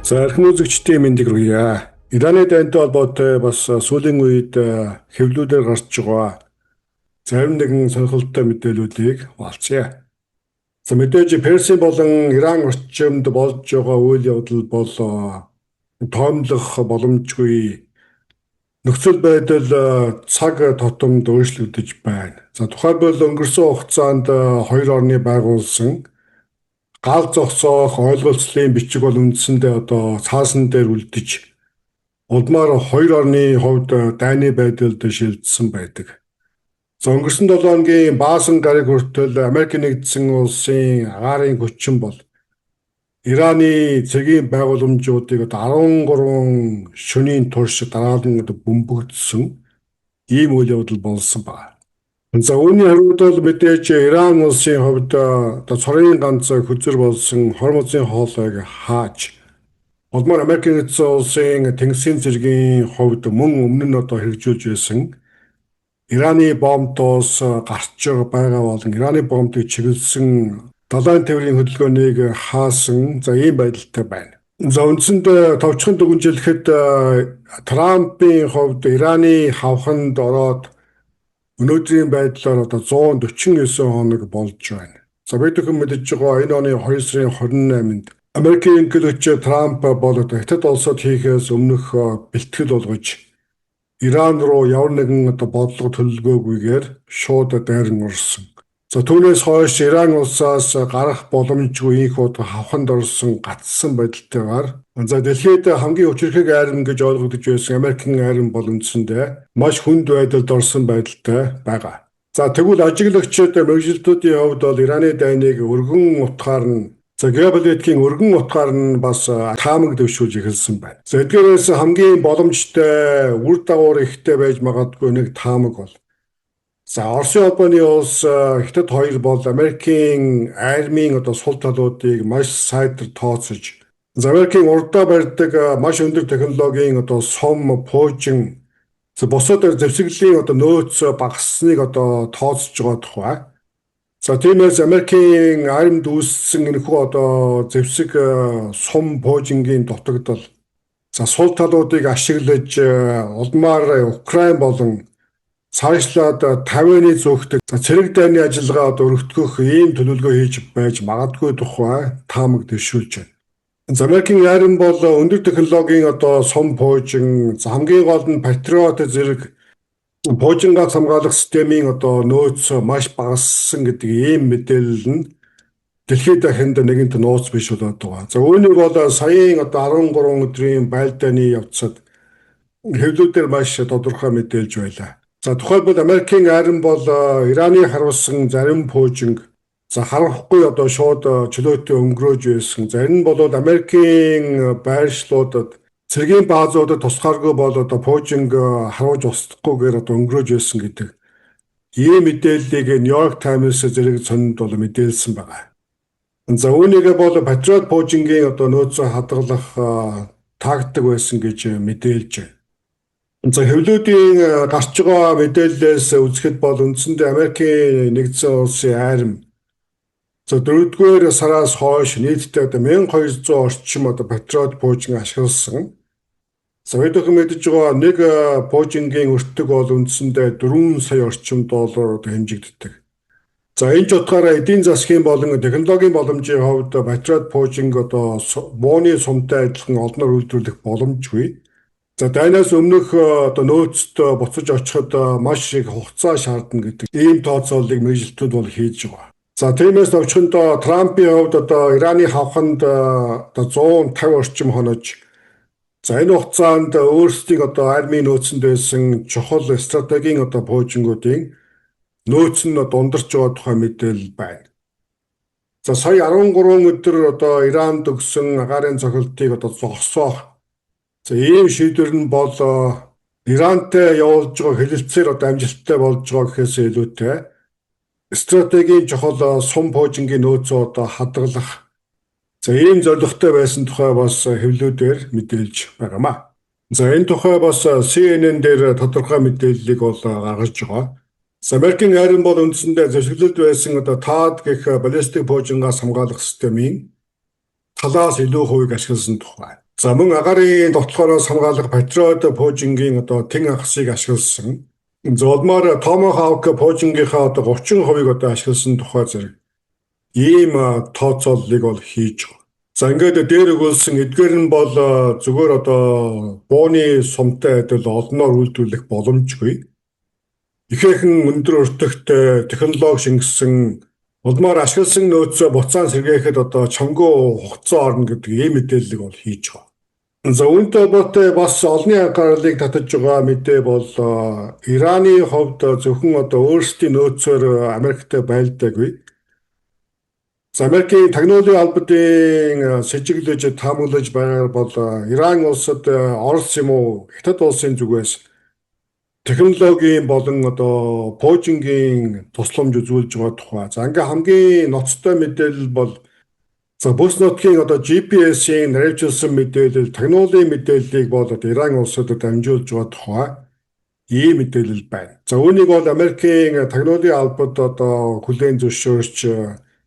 За эрхэм үзэгчдийн мэндийг хүргье. Ираны дайнтай холбоотой бас сүүлийн үед хэвлүүдээр гарч байгаа зарим нэгэн сонирхолтой мэдээллүүдийг хуваалцъя. За мэдээж Персийн болон Иран орчимд болж байгаа үйл явдал бол тоомлох боломжгүй нөхцөл байдал цаг тутамд өөрчлөгдөж байна. За тухайлбал өнгөрсөн хугацаанд хоёр орны байгуулсан гал зогсоох ойлголцлын бичиг бол үндсэндээ цаасан дээр үлдэж улмаар хоёр орны хувьд дайны байдалд шилжсэн байдаг. За өнгөрсөн 7 хоногийн Баасан гариг хүртэл Америк нэгдсэн улсын агаарын хүчин бол Ираны цэргийн байгууламжуудыг 13 шөнийн турш дараалан бөмбөгдсөн ийм үйл явдал болсон байна. За үүний хариуд бол мэдээж Иран улсын хувьд цорын ганц хүзэр болсон Хормузын хоолойг хааж улмаар Америк нэгдсэн улсын тэнгисийн цэргийн хувьд мөн өмнө нь хэрэгжүүлж байсан Ираны бомбоос гарч байгаа болон Ираны бомбыг чиглэсэн далайн тээврийн хөдөлгөөнийг хаасан ийм байдалтай байна. За үндсэндээ товчхон дүгнжлэхэд Трампын хувьд Ираны хавханд ороод өнөөдрийн байдлаар 149 хоног болж байна. За бид бүхэн мэдж байгаа энэ оны 2 сарын 28-нд Америкийн гөлөгч Трамп бол Хятад улсад хийхээс өмнөх бэлтгэл болгож Иран руу ямар нэгэн бодлого төлөвлөгөөгүйгээр шууд дайран орсон. За түүнээс хойш Иран улсаас гарах боломжгүй их удаа хавханд орсон гацсан байдалтайгаар за дэлхийд хамгийн хүчирхэг айрам гэж ойлгогдож байсан Америкийн айрам бол үндсэндээ маш хүнд байдалд орсон байдалтай байгаа. За тэгвэл ажиглагчид мэргэжилтүүдийн хувьд бол Ираны дайныг өргөн утгаар нь геополитикийн өргөн утгаар нь бас таамаг дэвшүүлж эхэлсэн байна. За эдгээрээс хамгийн боломжтой үр дагавар ихтэй байж магадгүй нэг таамаг бол Оросын холбооны улс Хятад хоёр бол Америкийн айрмын сул талуудыг маш сайтар тооцож Америкийн урдаа барьдаг маш өндөр технологийн сум пуужин бусад зэвсэглийн нөөц багассныг тооцож байгаа тухай. За тиймээс Америкийн айрамд үүссэн энэхүү зэвсэг сум пуужингийн дутагдал сул талуудыг ашиглаж улмаар Украин болон цаашлаад 50-ны зөвхөд цэрэг дайны ажиллагаа өргөтгөх ийм төлөвлөгөө хийж байж магадгүй тухай таамаг дэвшүүлж байна. Америкийн айрам бол өндөр технологийн сум пуужин хамгийн гол нь Патриот зэрэг пуужингаас хамгаалах системийн нөөц маш багассан гэдэг ийм мэдээлэл нь дэлхийд дахинд нэгэнт нууц биш болоод байгаа. За үүнийг бол саяын 13 өдрийн байлдааны явцад хэвлүүдээр маш тодорхой мэдээлж байлаа. За тухайлбал Америкийн айрам бол Ираны харуулсан зарим пуужинг харанхуйгүй шууд чөлөөтэй өнгөрөөж байсан. Энэ бол Америкийн байршлуудад цэргийн баазуудад тусгааргүй бол пуужинг харуулж устгахгүйгээр өнгөрөөж байсан гэдэг ийм мэдээллийг Нью-Йорк Таймс зэрэг цонд бол мэдээлсэн байна. За үүнийг бол Патриот пуужингийн нөөцөө хадгалах тактик байсан гэж мэдээлж байна. За хэвлүүдийн гарч байгаа мэдээллээс үзэхэд бол үндсэндээ Америкийн нэгдсэн улсын айрам 4-р сараас хойш нийтдээ 1200 орчим Патриот пуужин ашигласан. За бид бүхэн мэдж байгаа нэг пуужингийн өртөг бол үндсэндээ 4 сая орчим доллар хэмжигддэг. За энэ ч утгаараа эдийн засгийн болон технологийн боломжийн хувьд Патриот пуужинг бууны сумтай адилхан олноор үйлдвэрлэх боломжгүй. За дайнаас өмнөх нөөцөд буцаж очиход маш их хугацаа шаардна гэдэг ийм тооцооллыг мэргэжилтүүд бол хийж байгаа. За тиймээс товчхонд Трампын хувьд Ираны хавханд 150 орчим хонож энэ хугацаанд өөрсдийн армийн нөөцөнд байсан чухал стратегийн пуужингуудын нөөц нь дундарч байгаа тухай мэдээлэл байна. За сая 13 өдөр Иранд өгсөн агаарын цохилтыг зогсоох ийм шийдвэр нь бол Ирантай явуулж байгаа хэлэлцээр амжилттай болж байгаа гэхээс илүүтэй стратегийн чухал сум пуужингийн нөөцөө хадгалах ийм зорилготой байсан тухай бас хэвлүүдээр мэдээлж байгаамаа. За энэ тухай бас CNN дээр тодорхой мэдээллийг бол гаргаж байгаа. Америкийн айрам бол үндсэндээ зэвсэглэлд байсан THAAD гэх баллистик пуужингаас хамгаалах системийн талаас илүү хувийг ашигласан тухай. За мөн агаарын довтлохоороос хамгаалах патриот пуужингийн тэн агсыг ашигласан. За улмаар Томахавк пуужингийнхаа 30%-ийг ашигласан тухай зэрэг ийм тооцооллыг бол хийж байгаа. За ингээд дээр өгүүлсэн эдгээр нь бол зүгээр бууны сумтай адил олноор үйлдвэрлэх боломжгүй. Ихээхэн өндөр өртөгтэй технологи шингэсэн улмаар ашигласан нөөцөө буцаан сэргээхэд чамгүй хугацаа орно гэдэг ийм мэдээллийг бол хийж байгаа. За үүнтэй холбоотой бас олонний анхаарлыг татаж байгаа мэдээ бол Ираны хувьд зөвхөн өөрсдийн нөөцөөр Америктэй байлдаагүй. Америкийн тагнуулын албадын сэжиглэж таамаглаж байгаа бол Иран улсад Орос юм уу Хятад улсын зүгээс технологийн болон пуужингийн тусламж үзүүлж байгаа тухай. За ингээ хамгийн ноцтой мэдээлэл бол бүс нутгийн GPS-ийн наривчилсан мэдээлэл, тагнуулын мэдээллийг бол Иран улсад дамжуулж байгаа тухай ийм мэдээлэл байна. За үүнийг бол Америкийн тагнуулын албад хүлээн зөвшөөрч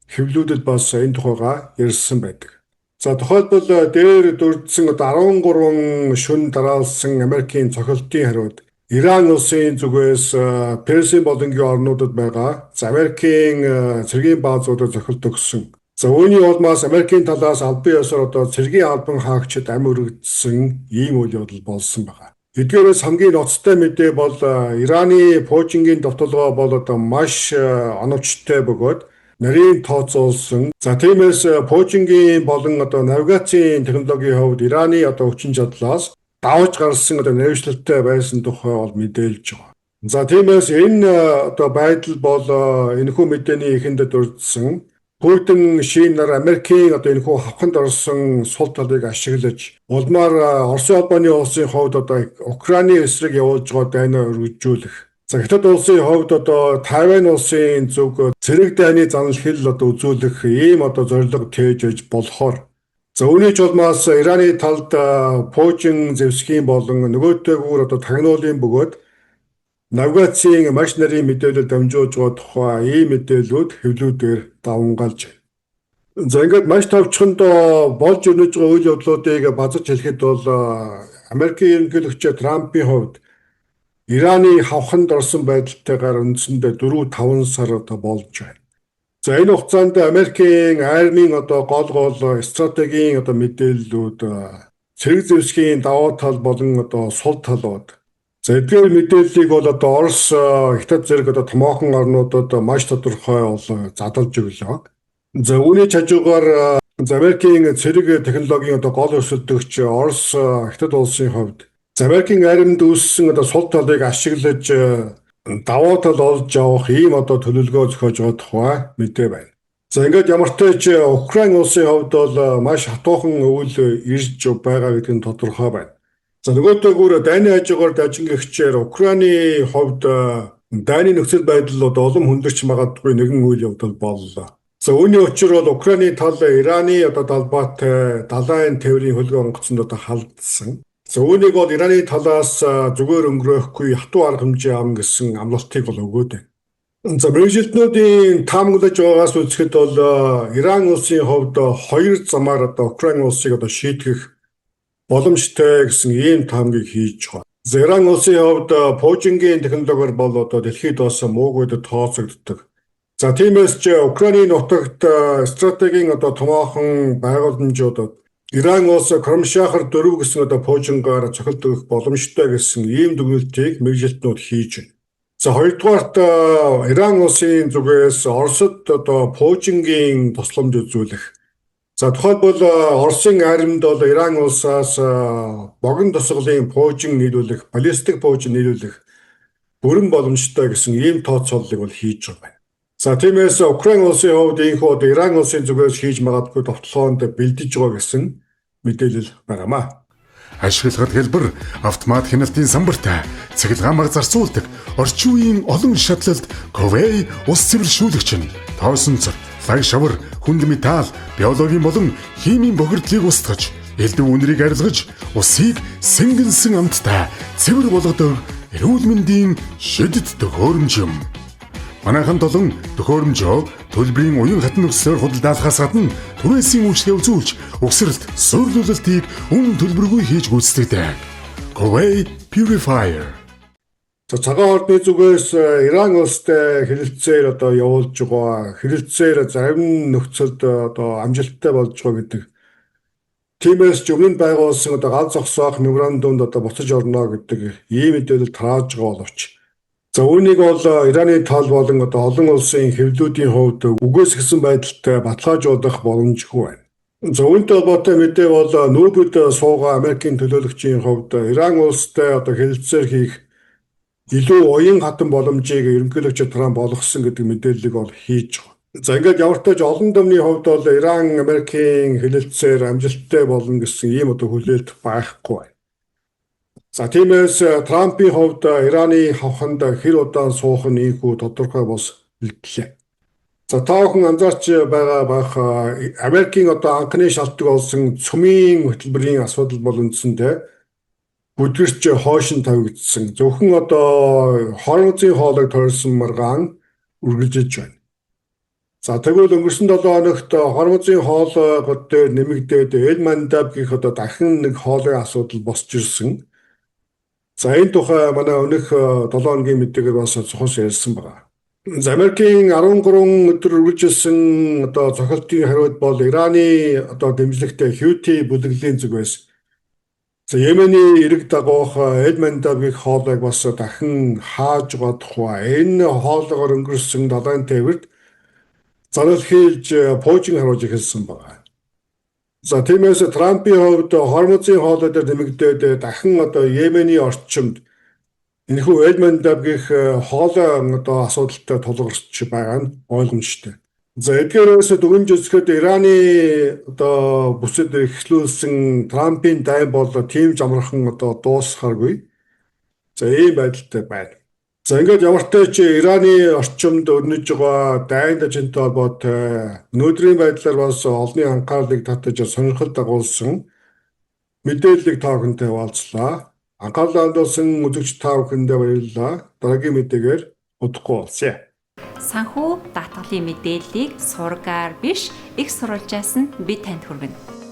хэвлүүдэд бас энэ тухайга ярьсан байдаг. За тухайлбал дээр дурдсан 13 шөнө дараалсан Америкийн цохилтын хариуд Иран улсын зүгээс Персийн болонгийн орнуудад байгаа Америкийн цэргийн баазуудад цохилт өгсөн. За үүний улмаас Америкийн талаас албан ёсоор цэргийн албан хаагчид ам өргөдсөн ийм үйл явдал болсон байна. Эдгээрээс хамгийн ноцтой мэдээ бол Ираны пуужингийн довтолгоо бол маш оновчтой бөгөөд нарийн тооцоолсон. За тиймээс пуужингийн болон навигацийн технологийн хувьд Ираны хүчин чадлаас давж гарсан нэрвчлэлтэй байсан тухай бол мэдээлж байгаа. За тиймээс энэ байдал бол энэхүү мэдээний эхэнд дурдсан Путин шинээр Америкийн энэхүү хавханд орсон сул талыг ашиглаж улмаар Оросын холбооны улсын хувьд Украины эсрэг явуулж байгаа дайнаа өргөжүүлэх. За Хятад улсын хувьд Тайвань улсын зүг цэрэг дайны занал хил үзүүлэх ийм зорилго тээж аж болохоор. За үүний ч улмаас Ираны талд пуужин зэвсгийн болон нөгөөтэйгүүр тагнуулын бөгөөд навигацийн маш нарийн мэдээлэл дамжуулж байгаа тухай ийм мэдээллүүд хэвлүүдээр давмгаалж байна. За ингээд маш товчхонд болж өрнөж байгаа үйл явдлуудыг базаж хэлэхэд бол Америкийн ерөнхийлөгч Трампын хувьд Ираны хавханд орсон байдалтайгаар үндсэндээ 4-5 сар болж байна. За энэ хугацаанд Америкийн армийн гол стратегийн мэдээллүүд цэрэг зэвсгийн даваа тал болон сул талууд. За эдгээр мэдээллийг бол Орос, Хятад зэрэг томоохон орнуудад маш тодорхой задлж өглөө. За үүний хажуугаар Америкийн цэрэг технологийн гол өрсөлдөгч Орос, Хятад улсын хувьд Америкийн аримд үүссэн сул талыг ашиглаж даваа тал олж авах ийм төлөвлөгөө зохиож байгаа тухай мэдээ байна. За ингээд ямар ч тач Украин улсын хувьд бол маш хатуухан өвөл ирж байгаа гэдэг нь тодорхой байна. За нөгөөтэйгүүр дайны хажуугаар дажингэгчээр Украины хувьд дайны нөхцөл байдал улам хүндэрч магадгүй нэгэн үйл явдал боллоо. За үүний учир бол Украины тал Ираны талбайтай далайн тээврийн хөлгөө онгоцонд халдсан. За үүнийг бол Ираны талаас зүгээр өнгөрөөхгүй хатуу арга хэмжээ авна гэсэн амлалтыг бол өгөөд байна. За мэргэжилтнүүдийн таамаглаж байгаагаас үзэхэд бол Иран улсын хувьд хоёр замаар Украин улсыг шийтгэх боломжтой гэсэн ийм таамгийг хийж байгаа. За Иран улсын хувьд пуужингийн технологиор бол дэлхийд бас муугүйд тооцогддог. За тиймээс ч Украины нутагт стратегийн томоохон байгууламжууд Иран улс Кормшахар 4 гэсэн пуужингаар цохилт өгөх боломжтой гэсэн ийм дүгнэлтийг мэргэжилтнүүд хийж байна. За хоёрдугаарт Иран улсын зүгээс Оросд пуужингийн тусламж үзүүлэх. За тухайлбал Оросын аримд бол Иран улсаас богино тусгалын пуужин нийлүүлэх, баллистик пуужин нийлүүлэх бүрэн боломжтой гэсэн ийм тооцооллыг бол хийж байгаа байна. За тиймээс Украин улсын хувьд ийхүү Иран улсын зүгээс хийж магадгүй довтлоонд бэлдэж байгаа гэсэн мэдээлэл байгаамаа. Ашиглахад хэлбэр автомат хяналтын самбартай цахилгаан мага зарцуулдаг орчин үеийн олон шатлалт Ковей ус цэвэршүүлэгч нь тоосон цар, лаг шавар, хүнд металл, биологийн болон химийн бохирдлыг устгаж, элдв үнэрийг арилгаж, усыг сэнгэнсэн амттай цэвэр болгодог эрүүл мэндийн шиддэг төхөөрөмж юм. Манайхан долон төхөөрөмжөө төлбөрийн уян хатан нөхцөлөөр худалдаалахаас гадна түрээсийн үйлчлэгээ үзүүлж угсралт, суйрлуулалтыг өмнө төлбөргүй хийж гүйцэтгэдэг. Ковей Purifier. За цагаан ордны зүгээс Иран улстай хэлэлцээр одоо явуулж байгаа хэлэлцээр зарим нөхцөлд одоо амжилттай болж байгаа гэдэг. Тиймээс ч өмнө байгуулсан одоо ганц зогсоох меморандумд одоо буцаж орно гэдэг ийм мэдээлэл тарааж байгаа боловч за үүнийг бол Ираны тал болон одоо олон улсын хэвлүүдийн хувьд үгүйсгэсэн байдалтай баталгаажуулах боломжгүй байна. За үүнтэй холбоотой мэдээ бол нүүбэд суугаа Америкийн төлөөлөгчийн хувьд Иран улстай одоо хэлэлцээр хийх илүү уян хатан боломжийг ерөнхийлөгч Трамп олгосон гэдэг мэдээллийг бол хийж байгаа. За ингээд ямар ч тач олон түмний хувьд бол Иран Америкийн хэлэлцээр амжилттай болно гэсэн ийм одоо хүлээлт байхгүй байна. За тиймээс Трампын хувьд Ираны хавханд хэр удаан суух нь ийхүү тодорхой бос бэлтлээ. За та бүхэн анзаарч байгаа бах Америкийн одоо анхны шалтгаан болсон цөмийн хөтөлбөрийн асуудал бол үндсэндээ бүдгэрч хойшин тавигдсан. Зөвхөн одоо хормозын хоолойг тойрсон маргаан үргэлжилж байна. За тэгвэл өнгөрсөн 7 хоногт хормозын хоолойгод дээр нэмэгдээд Эльмандаб гэх одоо дахин нэг хоолойн асуудал босч ирсэн. За энэ тухай манай өнөх 7 хоногийн мэдээгээр бас цохос ярьсан байна. За Америкийн 13 өдөр үргэлжилсэн одоо цохилтын хариуд бол Ираны одоо дэмжлэгтэй Хьюти бүлэглэлийн зүгээс за Йемений эрэг дагуух Эльмандаб гэх хоолойг бас дахин хааж байгаа тухай энэ хоолойгоор өнгөрсөн далайн тээвэрт занал хийлж пуужин харуулж эхэлсэн байна. За тиймээс Трампын хувьд хормозын хоолой дээр нэмэгдээд дахин одоо Йемений орчимд энэхүү Эльмандаб гэх хоолой одоо асуудалтай тулгарч байгаа нь ойлгомжтой. За эдгээрээс дүгнж үзэхэд Ираны одоо бүсэд эхлүүлсэн Трампын дайн бол тийм жамархан одоо дуусахааргүй. За ийм байдалтай байна. За ингээд ямар ч тач Ираны орчимд өрнөж байгаа дайн дажинтай холбоотой өнөөдрийн байдлаар бас олонний анхаарлыг татаж сонирхол дагуулсан мэдээллийг та бүхэнтэй хуваалцлаа. Анхаарлаа хандуулсан үзэгч та бүхэндээ баярлалаа. Дараагийн мэдээгээр удахгүй болъё. Санхүү даатгалын мэдээллийг сургаар биш их сурвалжаас нь бид танд хүргэнэ.